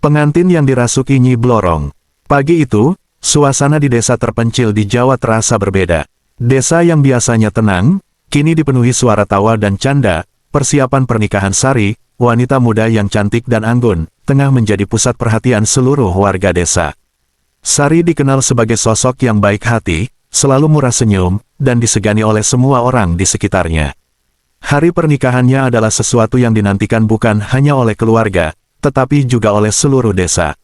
Pengantin yang dirasuki Nyi Blorong. Pagi itu, suasana di desa terpencil di Jawa terasa berbeda. Desa yang biasanya tenang, kini dipenuhi suara tawa dan canda. Persiapan pernikahan Sari, wanita muda yang cantik dan anggun, tengah menjadi pusat perhatian seluruh warga desa. Sari dikenal sebagai sosok yang baik hati, selalu murah senyum, dan disegani oleh semua orang di sekitarnya. Hari pernikahannya adalah sesuatu yang dinantikan bukan hanya oleh keluarga, tetapi juga oleh seluruh desa.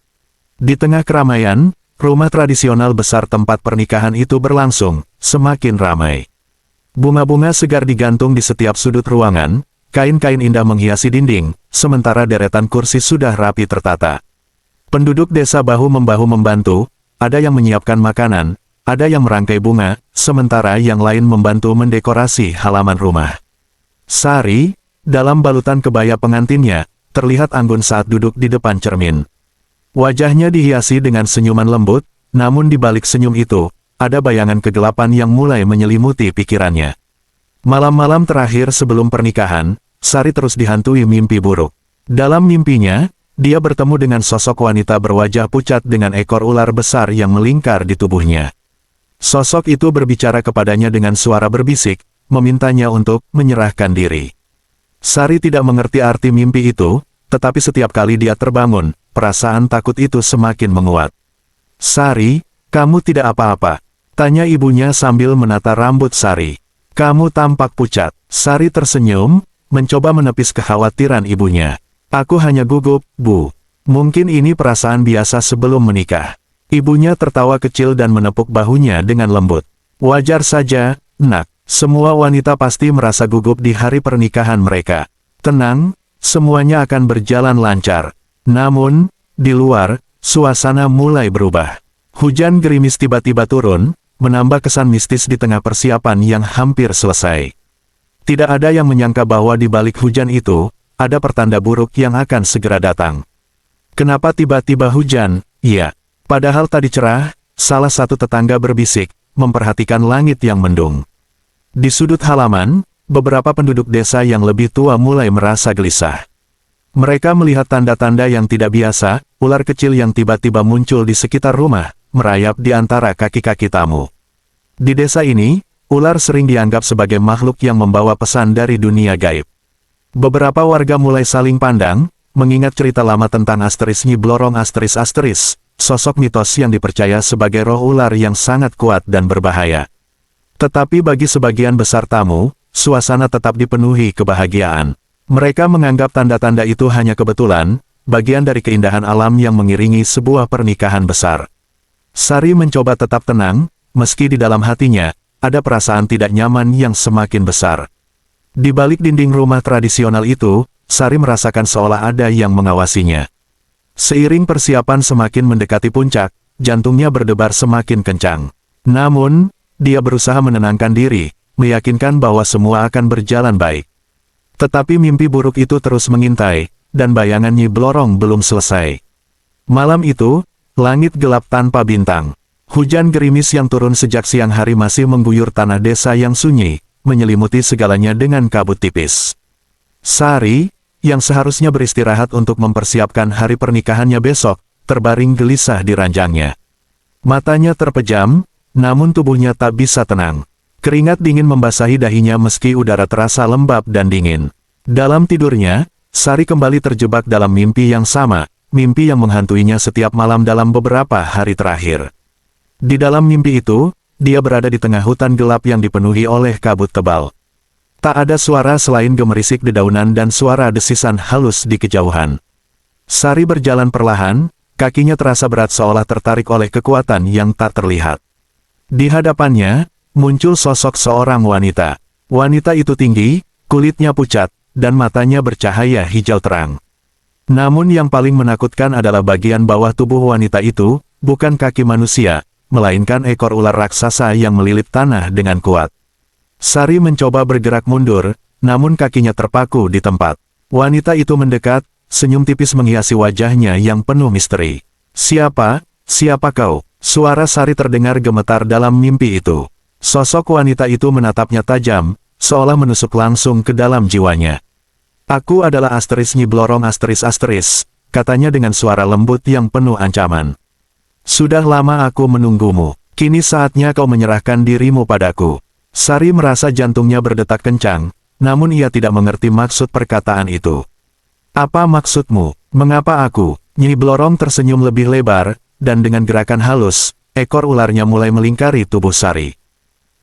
Di tengah keramaian, rumah tradisional besar tempat pernikahan itu berlangsung, semakin ramai. Bunga-bunga segar digantung di setiap sudut ruangan, kain-kain indah menghiasi dinding, sementara deretan kursi sudah rapi tertata. Penduduk desa bahu-membahu membantu, ada yang menyiapkan makanan, ada yang merangkai bunga, sementara yang lain membantu mendekorasi halaman rumah. Sari, dalam balutan kebaya pengantinnya, terlihat anggun saat duduk di depan cermin. Wajahnya dihiasi dengan senyuman lembut, namun di balik senyum itu, ada bayangan kegelapan yang mulai menyelimuti pikirannya. Malam-malam terakhir sebelum pernikahan, Sari terus dihantui mimpi buruk. Dalam mimpinya, dia bertemu dengan sosok wanita berwajah pucat dengan ekor ular besar yang melingkar di tubuhnya. Sosok itu berbicara kepadanya dengan suara berbisik, memintanya untuk menyerahkan diri. Sari tidak mengerti arti mimpi itu, tetapi setiap kali dia terbangun, perasaan takut itu semakin menguat. "Sari, kamu tidak apa-apa?" tanya ibunya sambil menata rambut Sari. "Kamu tampak pucat." Sari tersenyum, mencoba menepis kekhawatiran ibunya. "Aku hanya gugup, Bu. Mungkin ini perasaan biasa sebelum menikah." Ibunya tertawa kecil dan menepuk bahunya dengan lembut. "Wajar saja, Nak. Semua wanita pasti merasa gugup di hari pernikahan mereka. Tenang, semuanya akan berjalan lancar." Namun, di luar, suasana mulai berubah. Hujan gerimis tiba-tiba turun, menambah kesan mistis di tengah persiapan yang hampir selesai. Tidak ada yang menyangka bahwa di balik hujan itu, ada pertanda buruk yang akan segera datang. "Kenapa tiba-tiba hujan?" "Iya. Padahal tadi cerah," salah satu tetangga berbisik, memperhatikan langit yang mendung. Di sudut halaman, beberapa penduduk desa yang lebih tua mulai merasa gelisah. Mereka melihat tanda-tanda yang tidak biasa, ular kecil yang tiba-tiba muncul di sekitar rumah, merayap di antara kaki-kaki tamu. Di desa ini, ular sering dianggap sebagai makhluk yang membawa pesan dari dunia gaib. Beberapa warga mulai saling pandang, mengingat cerita lama tentang Asteris Nyi Blorong Asteris, sosok mitos yang dipercaya sebagai roh ular yang sangat kuat dan berbahaya. Tetapi bagi sebagian besar tamu, suasana tetap dipenuhi kebahagiaan. Mereka menganggap tanda-tanda itu hanya kebetulan, bagian dari keindahan alam yang mengiringi sebuah pernikahan besar. Sari mencoba tetap tenang, meski di dalam hatinya, ada perasaan tidak nyaman yang semakin besar. Di balik dinding rumah tradisional itu, Sari merasakan seolah ada yang mengawasinya. Seiring persiapan semakin mendekati puncak, jantungnya berdebar semakin kencang. Namun, dia berusaha menenangkan diri, meyakinkan bahwa semua akan berjalan baik. Tetapi mimpi buruk itu terus mengintai, dan bayangan Nyi Blorong belum selesai. Malam itu, langit gelap tanpa bintang. Hujan gerimis yang turun sejak siang hari masih mengguyur tanah desa yang sunyi, menyelimuti segalanya dengan kabut tipis. Sari, yang seharusnya beristirahat untuk mempersiapkan hari pernikahannya besok, terbaring gelisah di ranjangnya. Matanya terpejam, namun tubuhnya tak bisa tenang. Keringat dingin membasahi dahinya meski udara terasa lembab dan dingin. Dalam tidurnya, Sari kembali terjebak dalam mimpi yang sama, mimpi yang menghantuinya setiap malam dalam beberapa hari terakhir. Di dalam mimpi itu, dia berada di tengah hutan gelap yang dipenuhi oleh kabut tebal. Tak ada suara selain gemerisik dedaunan dan suara desisan halus di kejauhan. Sari berjalan perlahan, kakinya terasa berat seolah tertarik oleh kekuatan yang tak terlihat. Di hadapannya, muncul sosok seorang wanita. Wanita itu tinggi, kulitnya pucat, dan matanya bercahaya hijau terang. Namun yang paling menakutkan adalah bagian bawah tubuh wanita itu, bukan kaki manusia, melainkan ekor ular raksasa yang melilit tanah dengan kuat. Sari mencoba bergerak mundur, namun kakinya terpaku di tempat. Wanita itu mendekat, senyum tipis menghiasi wajahnya yang penuh misteri. "Siapa? Siapa kau?" Suara Sari terdengar gemetar dalam mimpi itu. Sosok wanita itu menatapnya tajam, seolah menusuk langsung ke dalam jiwanya. "Aku adalah Asteris Nyi Blorong Asteris, katanya dengan suara lembut yang penuh ancaman. Sudah lama aku menunggumu. Kini saatnya kau menyerahkan dirimu padaku. Sari merasa jantungnya berdetak kencang, namun ia tidak mengerti maksud perkataan itu. Apa maksudmu? Mengapa aku? Nyi Blorong tersenyum lebih lebar, dan dengan gerakan halus, ekor ularnya mulai melingkari tubuh Sari.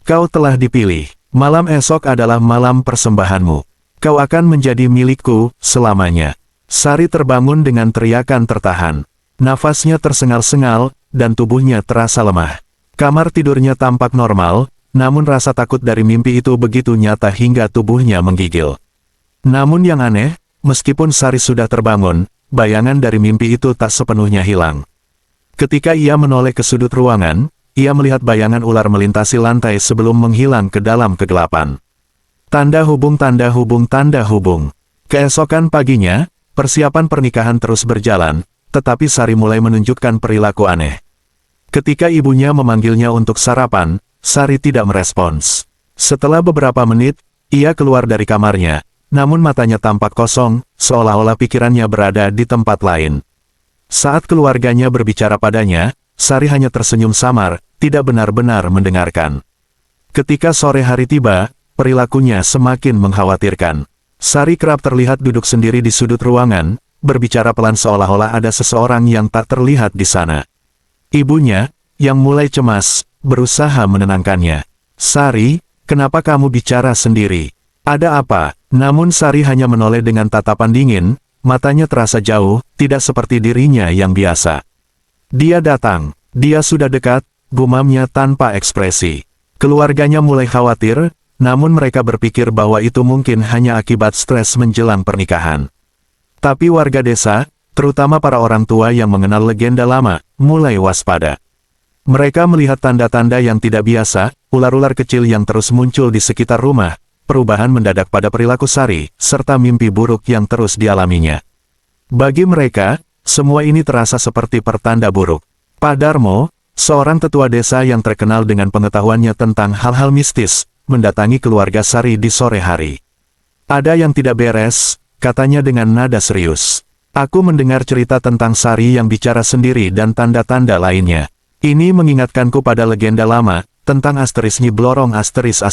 Kau telah dipilih. Malam esok adalah malam persembahanmu. Kau akan menjadi milikku selamanya. Sari terbangun dengan teriakan tertahan. Nafasnya tersengal-sengal, dan tubuhnya terasa lemah. Kamar tidurnya tampak normal, namun rasa takut dari mimpi itu begitu nyata hingga tubuhnya menggigil. Namun yang aneh, meskipun Sari sudah terbangun, bayangan dari mimpi itu tak sepenuhnya hilang. Ketika ia menoleh ke sudut ruangan, ia melihat bayangan ular melintasi lantai sebelum menghilang ke dalam kegelapan. Tanda hubung, tanda hubung, tanda hubung. Keesokan paginya, persiapan pernikahan terus berjalan, tetapi Sari mulai menunjukkan perilaku aneh. Ketika ibunya memanggilnya untuk sarapan, Sari tidak merespons. Setelah beberapa menit, ia keluar dari kamarnya, namun matanya tampak kosong, seolah-olah pikirannya berada di tempat lain. Saat keluarganya berbicara padanya, Sari hanya tersenyum samar, tidak benar-benar mendengarkan. Ketika sore hari tiba, perilakunya semakin mengkhawatirkan. Sari kerap terlihat duduk sendiri di sudut ruangan, berbicara pelan seolah-olah ada seseorang yang tak terlihat di sana. Ibunya, yang mulai cemas, berusaha menenangkannya. Sari, kenapa kamu bicara sendiri? Ada apa? Namun Sari hanya menoleh dengan tatapan dingin, matanya terasa jauh, tidak seperti dirinya yang biasa. Dia datang, dia sudah dekat, gumamnya tanpa ekspresi. Keluarganya mulai khawatir, namun mereka berpikir bahwa itu mungkin hanya akibat stres menjelang pernikahan. Tapi warga desa, terutama para orang tua yang mengenal legenda lama, mulai waspada. Mereka melihat tanda-tanda yang tidak biasa, ular-ular kecil yang terus muncul di sekitar rumah, perubahan mendadak pada perilaku Sari, serta mimpi buruk yang terus dialaminya. Bagi mereka, semua ini terasa seperti pertanda buruk. Pak Darmo, seorang tetua desa yang terkenal dengan pengetahuannya tentang hal-hal mistis, mendatangi keluarga Sari di sore hari. Ada yang tidak beres, katanya dengan nada serius. Aku mendengar cerita tentang Sari yang bicara sendiri dan tanda-tanda lainnya. Ini mengingatkanku pada legenda lama, tentang asteris Nyi Blorong asteris.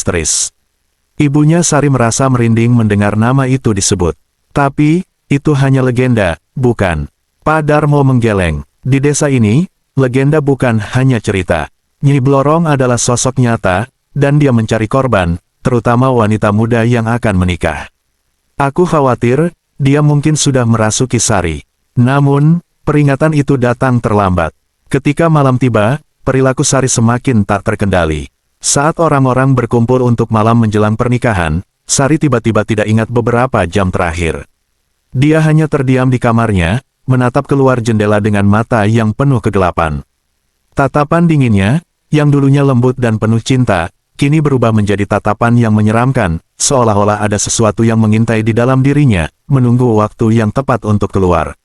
Ibunya Sari merasa merinding mendengar nama itu disebut. Tapi, itu hanya legenda, bukan? Pak Darmo menggeleng. Di desa ini, legenda bukan hanya cerita. Nyi Blorong adalah sosok nyata, dan dia mencari korban, terutama wanita muda yang akan menikah. Aku khawatir, dia mungkin sudah merasuki Sari. Namun, peringatan itu datang terlambat. Ketika malam tiba, perilaku Sari semakin tak terkendali. Saat orang-orang berkumpul untuk malam menjelang pernikahan, Sari tiba-tiba tidak ingat beberapa jam terakhir. Dia hanya terdiam di kamarnya, menatap keluar jendela dengan mata yang penuh kegelapan. Tatapan dinginnya, yang dulunya lembut dan penuh cinta, kini berubah menjadi tatapan yang menyeramkan, seolah-olah ada sesuatu yang mengintai di dalam dirinya, menunggu waktu yang tepat untuk keluar.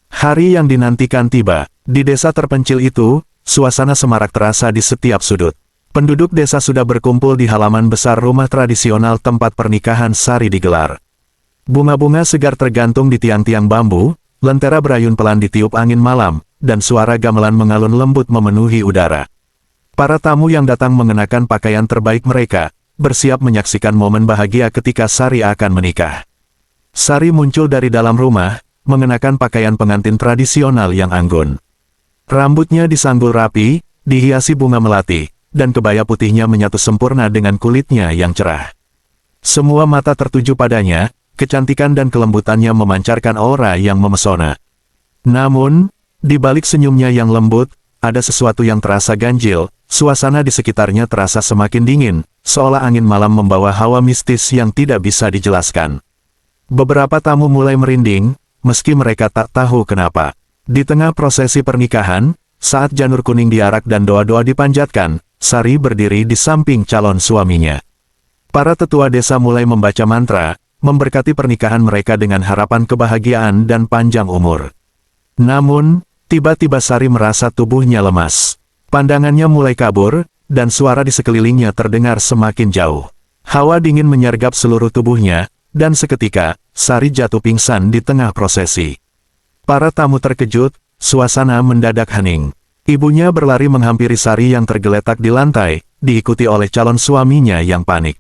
Hari yang dinantikan tiba. Di desa terpencil itu, suasana semarak terasa di setiap sudut. Penduduk desa sudah berkumpul di halaman besar rumah tradisional tempat pernikahan Sari digelar. Bunga-bunga segar tergantung di tiang-tiang bambu, lentera berayun pelan ditiup angin malam, dan suara gamelan mengalun lembut memenuhi udara. Para tamu yang datang mengenakan pakaian terbaik mereka, bersiap menyaksikan momen bahagia ketika Sari akan menikah. Sari muncul dari dalam rumah, mengenakan pakaian pengantin tradisional yang anggun. Rambutnya disanggul rapi, dihiasi bunga melati, dan kebaya putihnya menyatu sempurna dengan kulitnya yang cerah. Semua mata tertuju padanya, kecantikan dan kelembutannya memancarkan aura yang memesona. Namun, di balik senyumnya yang lembut, ada sesuatu yang terasa ganjil, suasana di sekitarnya terasa semakin dingin, seolah angin malam membawa hawa mistis yang tidak bisa dijelaskan. Beberapa tamu mulai merinding, meski mereka tak tahu kenapa. Di tengah prosesi pernikahan, saat janur kuning diarak dan doa-doa dipanjatkan, Sari berdiri di samping calon suaminya. Para tetua desa mulai membaca mantra, memberkati pernikahan mereka dengan harapan kebahagiaan dan panjang umur. Namun, tiba-tiba Sari merasa tubuhnya lemas. Pandangannya mulai kabur, dan suara di sekelilingnya terdengar semakin jauh. Hawa dingin menyergap seluruh tubuhnya, dan seketika, Sari jatuh pingsan di tengah prosesi. Para tamu terkejut, suasana mendadak hening. Ibunya berlari menghampiri Sari yang tergeletak di lantai, diikuti oleh calon suaminya yang panik.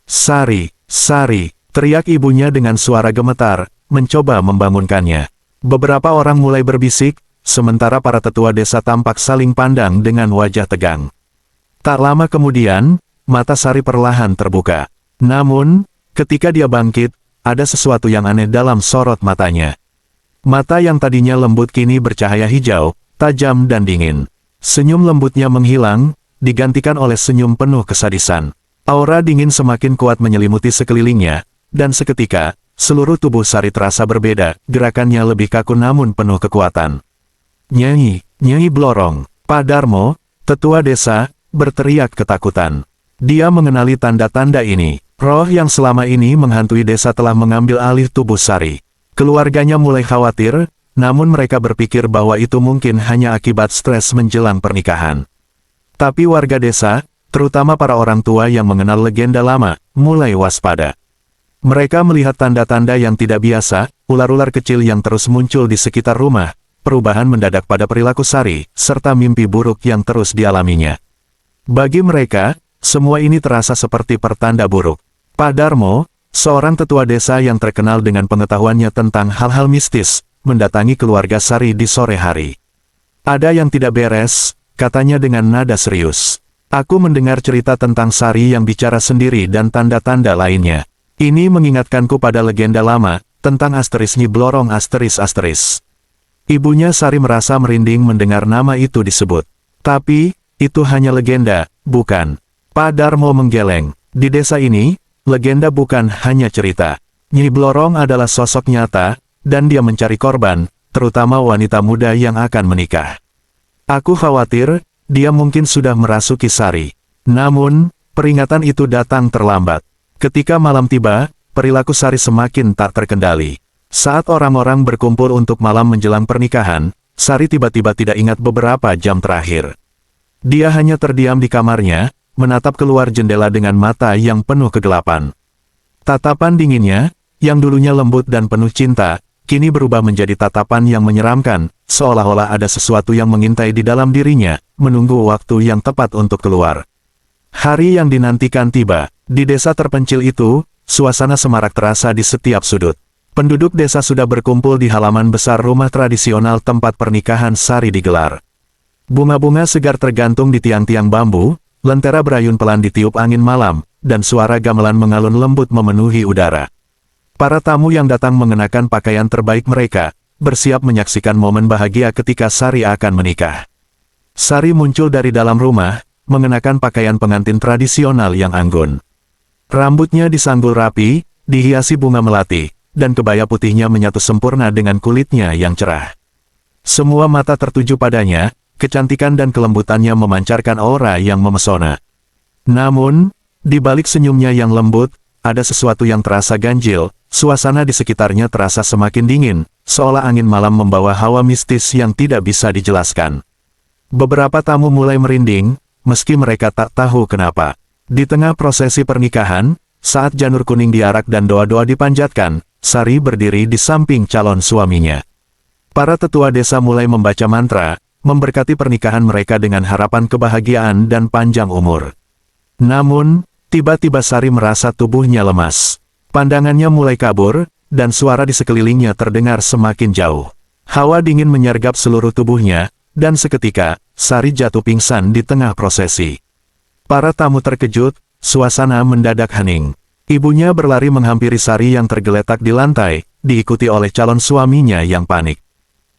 "Sari, Sari!" teriak ibunya dengan suara gemetar, mencoba membangunkannya. Beberapa orang mulai berbisik, sementara para tetua desa tampak saling pandang dengan wajah tegang. Tak lama kemudian, mata Sari perlahan terbuka. Namun, ketika dia bangkit, ada sesuatu yang aneh dalam sorot matanya. Mata yang tadinya lembut kini bercahaya hijau, tajam dan dingin. Senyum lembutnya menghilang, digantikan oleh senyum penuh kesadisan. Aura dingin semakin kuat menyelimuti sekelilingnya, dan seketika, seluruh tubuh Sari terasa berbeda, gerakannya lebih kaku namun penuh kekuatan. "Nyai, Nyai Blorong!" Pak Darmo, tetua desa, berteriak ketakutan. Dia mengenali tanda-tanda ini. Roh yang selama ini menghantui desa telah mengambil alih tubuh Sari. Keluarganya mulai khawatir, namun mereka berpikir bahwa itu mungkin hanya akibat stres menjelang pernikahan. Tapi warga desa, terutama para orang tua yang mengenal legenda lama, mulai waspada. Mereka melihat tanda-tanda yang tidak biasa, ular-ular kecil yang terus muncul di sekitar rumah, perubahan mendadak pada perilaku Sari, serta mimpi buruk yang terus dialaminya. Bagi mereka, semua ini terasa seperti pertanda buruk. Pak Darmo, seorang tetua desa yang terkenal dengan pengetahuannya tentang hal-hal mistis, mendatangi keluarga Sari di sore hari. "Ada yang tidak beres," katanya dengan nada serius. "Aku mendengar cerita tentang Sari yang bicara sendiri dan tanda-tanda lainnya. Ini mengingatkanku pada legenda lama, tentang Asteris Nyi Blorong Asteris. Ibunya Sari merasa merinding mendengar nama itu disebut. Tapi, itu hanya legenda, bukan? Pak Darmo menggeleng. Di desa ini, legenda bukan hanya cerita. Nyi Blorong adalah sosok nyata, dan dia mencari korban, terutama wanita muda yang akan menikah. Aku khawatir, dia mungkin sudah merasuki Sari. Namun, peringatan itu datang terlambat. Ketika malam tiba, perilaku Sari semakin tak terkendali. Saat orang-orang berkumpul untuk malam menjelang pernikahan, Sari tiba-tiba tidak ingat beberapa jam terakhir. Dia hanya terdiam di kamarnya, menatap keluar jendela dengan mata yang penuh kegelapan. Tatapan dinginnya, yang dulunya lembut dan penuh cinta, kini berubah menjadi tatapan yang menyeramkan, seolah-olah ada sesuatu yang mengintai di dalam dirinya, menunggu waktu yang tepat untuk keluar. Hari yang dinantikan tiba. Di desa terpencil itu, suasana semarak terasa di setiap sudut. Penduduk desa sudah berkumpul di halaman besar rumah tradisional tempat pernikahan Sari digelar. Bunga-bunga segar tergantung di tiang-tiang bambu, lentera berayun pelan ditiup angin malam, dan suara gamelan mengalun lembut memenuhi udara. Para tamu yang datang mengenakan pakaian terbaik mereka, bersiap menyaksikan momen bahagia ketika Sari akan menikah. Sari muncul dari dalam rumah, mengenakan pakaian pengantin tradisional yang anggun. Rambutnya disanggul rapi, dihiasi bunga melati, dan kebaya putihnya menyatu sempurna dengan kulitnya yang cerah. Semua mata tertuju padanya, kecantikan dan kelembutannya memancarkan aura yang memesona. Namun, di balik senyumnya yang lembut, ada sesuatu yang terasa ganjil, suasana di sekitarnya terasa semakin dingin, seolah angin malam membawa hawa mistis yang tidak bisa dijelaskan. Beberapa tamu mulai merinding, meski mereka tak tahu kenapa. Di tengah prosesi pernikahan, saat janur kuning diarak dan doa-doa dipanjatkan, Sari berdiri di samping calon suaminya. Para tetua desa mulai membaca mantra, memberkati pernikahan mereka dengan harapan kebahagiaan dan panjang umur. Namun, tiba-tiba Sari merasa tubuhnya lemas. Pandangannya mulai kabur, dan suara di sekelilingnya terdengar semakin jauh. Hawa dingin menyergap seluruh tubuhnya, dan seketika, Sari jatuh pingsan di tengah prosesi. Para tamu terkejut, suasana mendadak hening. Ibunya berlari menghampiri Sari yang tergeletak di lantai, diikuti oleh calon suaminya yang panik.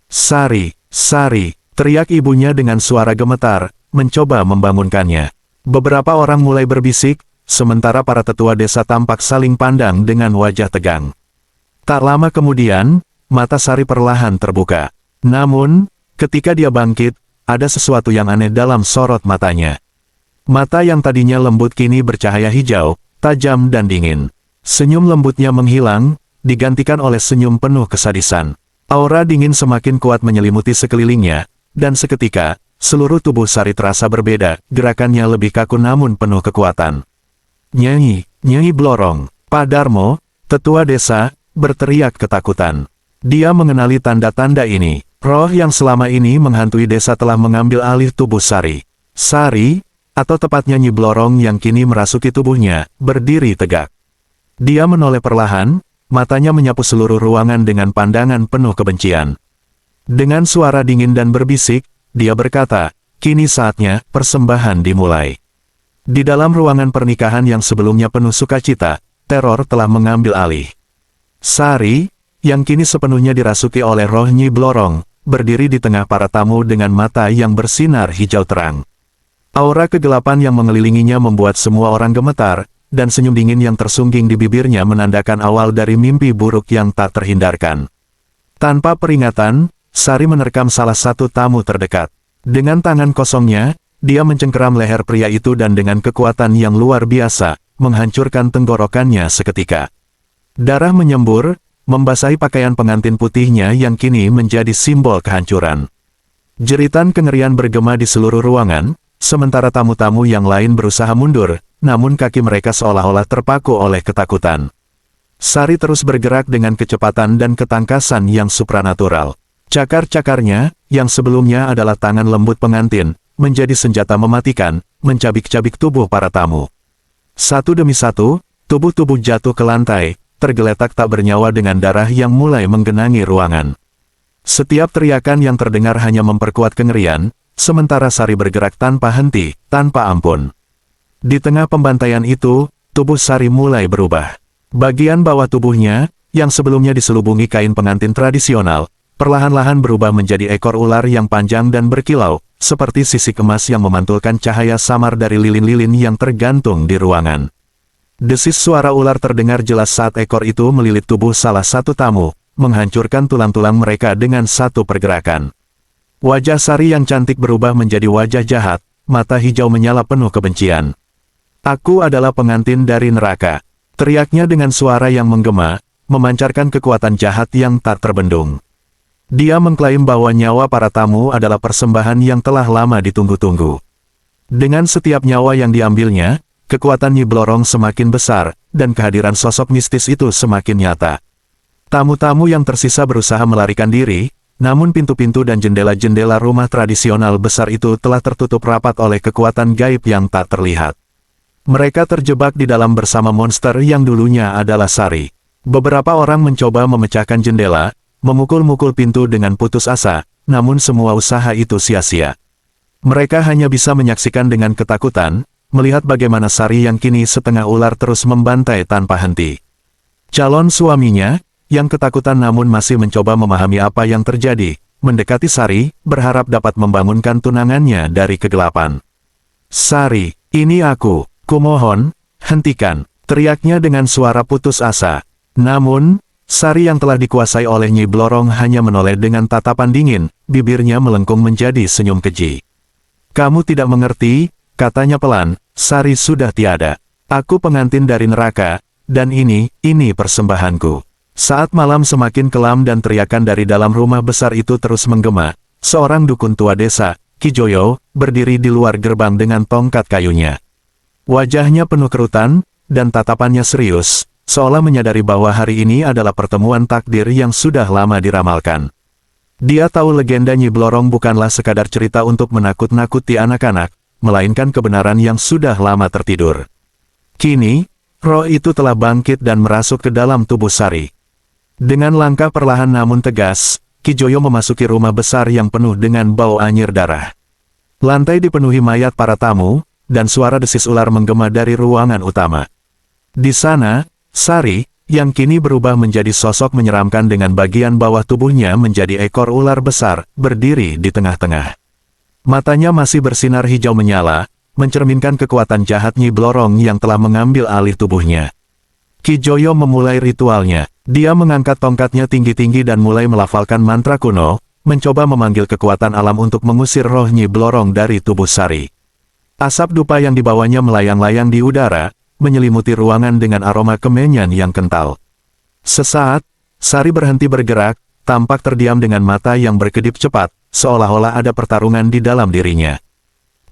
"Sari, Sari!" teriak ibunya dengan suara gemetar, mencoba membangunkannya. Beberapa orang mulai berbisik, sementara para tetua desa tampak saling pandang dengan wajah tegang. Tak lama kemudian, mata Sari perlahan terbuka. Namun, ketika dia bangkit, ada sesuatu yang aneh dalam sorot matanya. Mata yang tadinya lembut kini bercahaya hijau, tajam dan dingin. Senyum lembutnya menghilang, digantikan oleh senyum penuh kesadisan. Aura dingin semakin kuat menyelimuti sekelilingnya, dan seketika, seluruh tubuh Sari terasa berbeda, gerakannya lebih kaku namun penuh kekuatan. "Nyai, Nyai Blorong!" Pak Darmo, tetua desa, berteriak ketakutan. Dia mengenali tanda-tanda ini. Roh yang selama ini menghantui desa telah mengambil alih tubuh Sari. Sari, atau tepatnya Nyi Blorong yang kini merasuki tubuhnya, berdiri tegak. Dia menoleh perlahan, matanya menyapu seluruh ruangan dengan pandangan penuh kebencian. Dengan suara dingin dan berbisik, dia berkata, "Kini saatnya persembahan dimulai." Di dalam ruangan pernikahan yang sebelumnya penuh sukacita, teror telah mengambil alih. Sari, yang kini sepenuhnya dirasuki oleh roh Nyi Blorong, berdiri di tengah para tamu dengan mata yang bersinar hijau terang. Aura kegelapan yang mengelilinginya membuat semua orang gemetar, dan senyum dingin yang tersungging di bibirnya menandakan awal dari mimpi buruk yang tak terhindarkan. Tanpa peringatan, Sari menerkam salah satu tamu terdekat. Dengan tangan kosongnya, dia mencengkeram leher pria itu dan dengan kekuatan yang luar biasa, menghancurkan tenggorokannya seketika. Darah menyembur, membasahi pakaian pengantin putihnya yang kini menjadi simbol kehancuran. Jeritan kengerian bergema di seluruh ruangan, sementara tamu-tamu yang lain berusaha mundur, namun kaki mereka seolah-olah terpaku oleh ketakutan. Sari terus bergerak dengan kecepatan dan ketangkasan yang supranatural. Cakar-cakarnya, yang sebelumnya adalah tangan lembut pengantin, menjadi senjata mematikan, mencabik-cabik tubuh para tamu. Satu demi satu, tubuh-tubuh jatuh ke lantai, tergeletak tak bernyawa dengan darah yang mulai menggenangi ruangan. Setiap teriakan yang terdengar hanya memperkuat kengerian, sementara Sari bergerak tanpa henti, tanpa ampun. Di tengah pembantaian itu, tubuh Sari mulai berubah. Bagian bawah tubuhnya, yang sebelumnya diselubungi kain pengantin tradisional, perlahan-lahan berubah menjadi ekor ular yang panjang dan berkilau, seperti sisik emas yang memantulkan cahaya samar dari lilin-lilin yang tergantung di ruangan. Desis suara ular terdengar jelas saat ekor itu melilit tubuh salah satu tamu, menghancurkan tulang-tulang mereka dengan satu pergerakan. Wajah Sari yang cantik berubah menjadi wajah jahat, mata hijau menyala penuh kebencian. "Aku adalah pengantin dari neraka," teriaknya dengan suara yang menggema, memancarkan kekuatan jahat yang tak terbendung. Dia mengklaim bahwa nyawa para tamu adalah persembahan yang telah lama ditunggu-tunggu. Dengan setiap nyawa yang diambilnya, kekuatan Nyi Blorong semakin besar, dan kehadiran sosok mistis itu semakin nyata. Tamu-tamu yang tersisa berusaha melarikan diri, namun pintu-pintu dan jendela-jendela rumah tradisional besar itu telah tertutup rapat oleh kekuatan gaib yang tak terlihat. Mereka terjebak di dalam bersama monster yang dulunya adalah Sari. Beberapa orang mencoba memecahkan jendela, memukul-mukul pintu dengan putus asa, namun semua usaha itu sia-sia. Mereka hanya bisa menyaksikan dengan ketakutan, melihat bagaimana Sari yang kini setengah ular terus membantai tanpa henti. Calon suaminya, yang ketakutan namun masih mencoba memahami apa yang terjadi, mendekati Sari, berharap dapat membangunkan tunangannya dari kegelapan. "Sari, ini aku, kumohon, hentikan," teriaknya dengan suara putus asa. Namun, Sari yang telah dikuasai oleh Nyi Blorong hanya menoleh dengan tatapan dingin, bibirnya melengkung menjadi senyum keji. "Kamu tidak mengerti," katanya pelan, "Sari sudah tiada. Aku pengantin dari neraka, dan ini persembahanku." Saat malam semakin kelam dan teriakan dari dalam rumah besar itu terus menggema, seorang dukun tua desa, Ki Joyo, berdiri di luar gerbang dengan tongkat kayunya. Wajahnya penuh kerutan, dan tatapannya serius, seolah menyadari bahwa hari ini adalah pertemuan takdir yang sudah lama diramalkan. Dia tahu legenda Nyi Blorong bukanlah sekadar cerita untuk menakut-nakuti anak-anak, melainkan kebenaran yang sudah lama tertidur. Kini, roh itu telah bangkit dan merasuk ke dalam tubuh Sari. Dengan langkah perlahan namun tegas, Ki Joyo memasuki rumah besar yang penuh dengan bau anyir darah. Lantai dipenuhi mayat para tamu, dan suara desis ular menggema dari ruangan utama. Di sana, Sari, yang kini berubah menjadi sosok menyeramkan dengan bagian bawah tubuhnya menjadi ekor ular besar, berdiri di tengah-tengah. Matanya masih bersinar hijau menyala, mencerminkan kekuatan jahat Nyi Blorong yang telah mengambil alih tubuhnya. Ki Joyo memulai ritualnya. Dia mengangkat tongkatnya tinggi-tinggi dan mulai melafalkan mantra kuno, mencoba memanggil kekuatan alam untuk mengusir roh Nyi Blorong dari tubuh Sari. Asap dupa yang dibawanya melayang-layang di udara, menyelimuti ruangan dengan aroma kemenyan yang kental. Sesaat, Sari berhenti bergerak, tampak terdiam dengan mata yang berkedip cepat, seolah-olah ada pertarungan di dalam dirinya.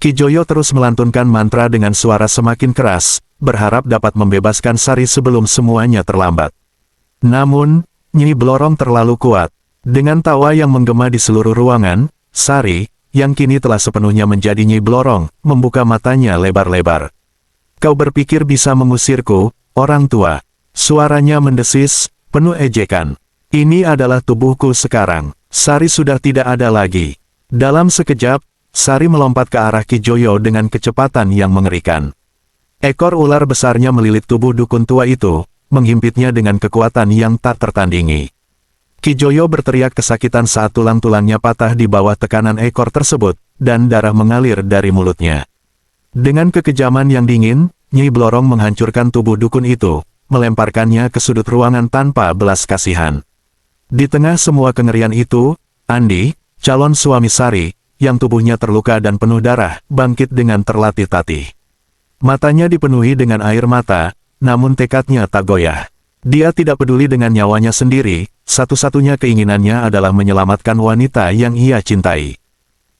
Ki Joyo terus melantunkan mantra dengan suara semakin keras, berharap dapat membebaskan Sari sebelum semuanya terlambat. Namun, Nyi Blorong terlalu kuat. Dengan tawa yang menggema di seluruh ruangan, Sari, yang kini telah sepenuhnya menjadi Nyi Blorong, membuka matanya lebar-lebar. Kau berpikir bisa mengusirku, orang tua? Suaranya mendesis, penuh ejekan. Ini adalah tubuhku sekarang. Sari sudah tidak ada lagi. Dalam sekejap, Sari melompat ke arah Ki Joyo dengan kecepatan yang mengerikan. Ekor ular besarnya melilit tubuh dukun tua itu, menghimpitnya dengan kekuatan yang tak tertandingi. Ki Joyo berteriak kesakitan saat tulang-tulangnya patah di bawah tekanan ekor tersebut, dan darah mengalir dari mulutnya. Dengan kekejaman yang dingin, Nyi Blorong menghancurkan tubuh dukun itu, melemparkannya ke sudut ruangan tanpa belas kasihan. Di tengah semua kengerian itu, Andi, calon suami Sari, yang tubuhnya terluka dan penuh darah, bangkit dengan terlatih-tatih. Matanya dipenuhi dengan air mata, namun tekadnya tak goyah. Dia tidak peduli dengan nyawanya sendiri, satu-satunya keinginannya adalah menyelamatkan wanita yang ia cintai.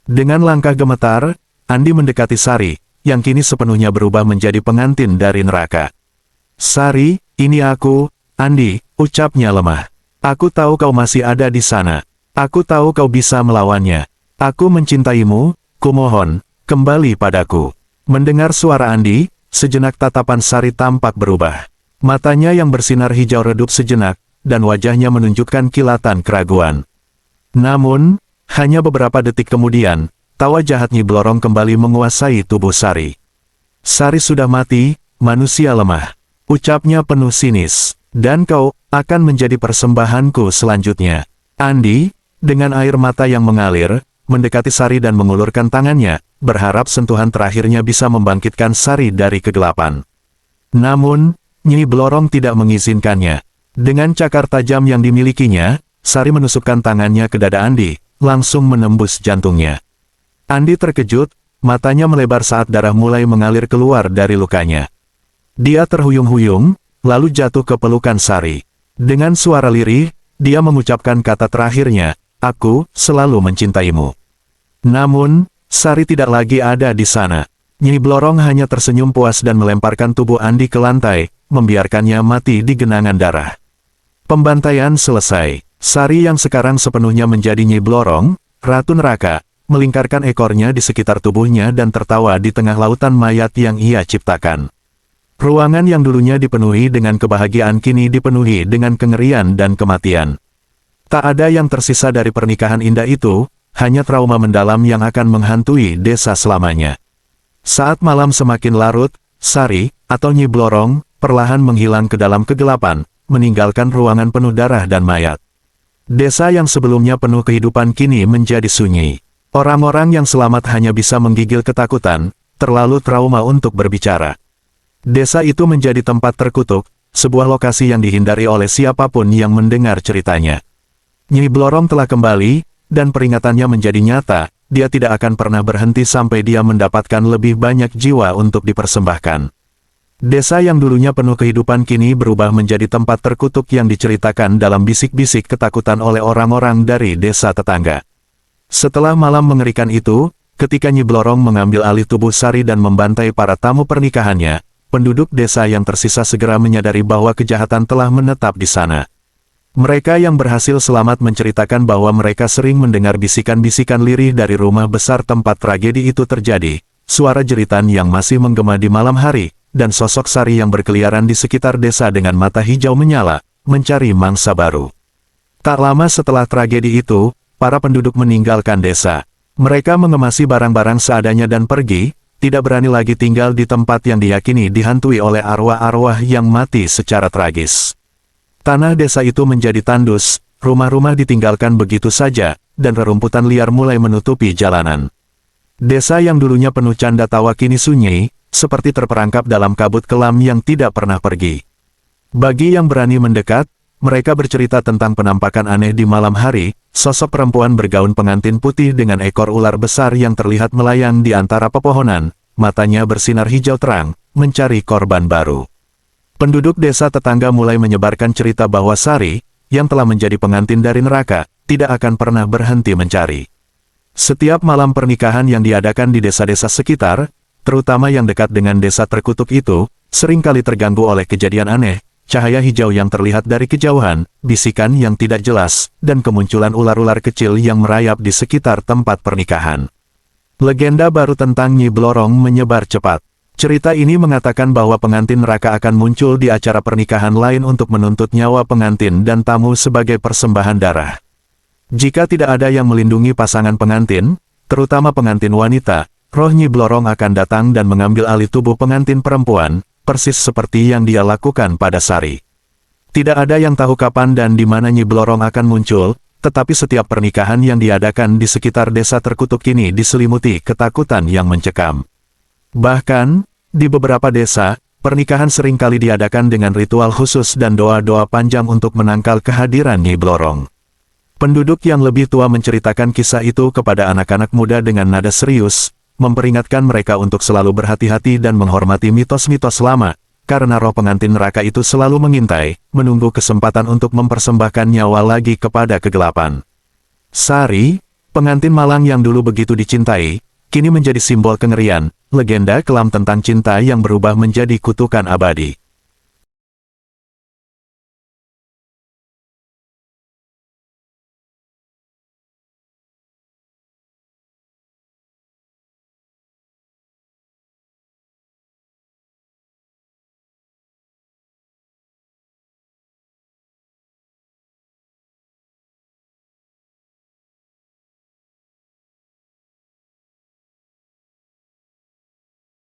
Dengan langkah gemetar, Andi mendekati Sari, yang kini sepenuhnya berubah menjadi pengantin dari neraka. Sari, ini aku, Andi, ucapnya lemah. Aku tahu kau masih ada di sana. Aku tahu kau bisa melawannya. Aku mencintaimu, kumohon, kembali padaku. Mendengar suara Andi, sejenak tatapan Sari tampak berubah. Matanya yang bersinar hijau redup sejenak, dan wajahnya menunjukkan kilatan keraguan. Namun, hanya beberapa detik kemudian, tawa jahat Nyi Blorong kembali menguasai tubuh Sari. Sari sudah mati, manusia lemah. Ucapnya penuh sinis. Dan kau akan menjadi persembahanku selanjutnya. Andi, dengan air mata yang mengalir, mendekati Sari dan mengulurkan tangannya, berharap sentuhan terakhirnya bisa membangkitkan Sari dari kegelapan. Namun, Nyi Blorong tidak mengizinkannya. Dengan cakar tajam yang dimilikinya, Sari menusukkan tangannya ke dada Andi, langsung menembus jantungnya. Andi terkejut, matanya melebar saat darah mulai mengalir keluar dari lukanya. Dia terhuyung-huyung, lalu jatuh ke pelukan Sari. Dengan suara lirih, dia mengucapkan kata terakhirnya, "Aku selalu mencintaimu." Namun, Sari tidak lagi ada di sana. Nyi Blorong hanya tersenyum puas dan melemparkan tubuh Andi ke lantai, membiarkannya mati di genangan darah. Pembantaian selesai. Sari yang sekarang sepenuhnya menjadi Nyi Blorong, Ratu Neraka, melingkarkan ekornya di sekitar tubuhnya dan tertawa di tengah lautan mayat yang ia ciptakan. Ruangan yang dulunya dipenuhi dengan kebahagiaan kini dipenuhi dengan kengerian dan kematian. Tak ada yang tersisa dari pernikahan indah itu, hanya trauma mendalam yang akan menghantui desa selamanya. Saat malam semakin larut, Sari, atau Nyi Blorong, perlahan menghilang ke dalam kegelapan, meninggalkan ruangan penuh darah dan mayat. Desa yang sebelumnya penuh kehidupan kini menjadi sunyi. Orang-orang yang selamat hanya bisa menggigil ketakutan, terlalu trauma untuk berbicara. Desa itu menjadi tempat terkutuk, sebuah lokasi yang dihindari oleh siapapun yang mendengar ceritanya. Nyi Blorong telah kembali, dan peringatannya menjadi nyata, dia tidak akan pernah berhenti sampai dia mendapatkan lebih banyak jiwa untuk dipersembahkan. Desa yang dulunya penuh kehidupan kini berubah menjadi tempat terkutuk yang diceritakan dalam bisik-bisik ketakutan oleh orang-orang dari desa tetangga. Setelah malam mengerikan itu, ketika Nyi Blorong mengambil alih tubuh Sari dan membantai para tamu pernikahannya, penduduk desa yang tersisa segera menyadari bahwa kejahatan telah menetap di sana. Mereka yang berhasil selamat menceritakan bahwa mereka sering mendengar bisikan-bisikan lirih dari rumah besar tempat tragedi itu terjadi, suara jeritan yang masih menggema di malam hari, dan sosok Sari yang berkeliaran di sekitar desa dengan mata hijau menyala, mencari mangsa baru. Tak lama setelah tragedi itu, para penduduk meninggalkan desa. Mereka mengemasi barang-barang seadanya dan pergi, tidak berani lagi tinggal di tempat yang diyakini dihantui oleh arwah-arwah yang mati secara tragis. Tanah desa itu menjadi tandus, rumah-rumah ditinggalkan begitu saja, dan rerumputan liar mulai menutupi jalanan. Desa yang dulunya penuh canda tawa kini sunyi, seperti terperangkap dalam kabut kelam yang tidak pernah pergi. Bagi yang berani mendekat, mereka bercerita tentang penampakan aneh di malam hari, sosok perempuan bergaun pengantin putih dengan ekor ular besar yang terlihat melayang di antara pepohonan, matanya bersinar hijau terang, mencari korban baru. Penduduk desa tetangga mulai menyebarkan cerita bahwa Sari, yang telah menjadi pengantin dari neraka, tidak akan pernah berhenti mencari. Setiap malam pernikahan yang diadakan di desa-desa sekitar, terutama yang dekat dengan desa terkutuk itu, seringkali terganggu oleh kejadian aneh, cahaya hijau yang terlihat dari kejauhan, bisikan yang tidak jelas, dan kemunculan ular-ular kecil yang merayap di sekitar tempat pernikahan. Legenda baru tentang Nyi Blorong menyebar cepat. Cerita ini mengatakan bahwa pengantin neraka akan muncul di acara pernikahan lain untuk menuntut nyawa pengantin dan tamu sebagai persembahan darah. Jika tidak ada yang melindungi pasangan pengantin, terutama pengantin wanita, roh Nyi Blorong akan datang dan mengambil alih tubuh pengantin perempuan, persis seperti yang dia lakukan pada Sari. Tidak ada yang tahu kapan dan di mana Nyi Blorong akan muncul, tetapi setiap pernikahan yang diadakan di sekitar desa terkutuk ini diselimuti ketakutan yang mencekam. Bahkan, di beberapa desa, pernikahan seringkali diadakan dengan ritual khusus dan doa-doa panjang untuk menangkal kehadiran Nyi Blorong. Penduduk yang lebih tua menceritakan kisah itu kepada anak-anak muda dengan nada serius, memperingatkan mereka untuk selalu berhati-hati dan menghormati mitos-mitos lama, karena roh pengantin neraka itu selalu mengintai, menunggu kesempatan untuk mempersembahkan nyawa lagi kepada kegelapan. Sari, pengantin malang yang dulu begitu dicintai, kini menjadi simbol kengerian, legenda kelam tentang cinta yang berubah menjadi kutukan abadi.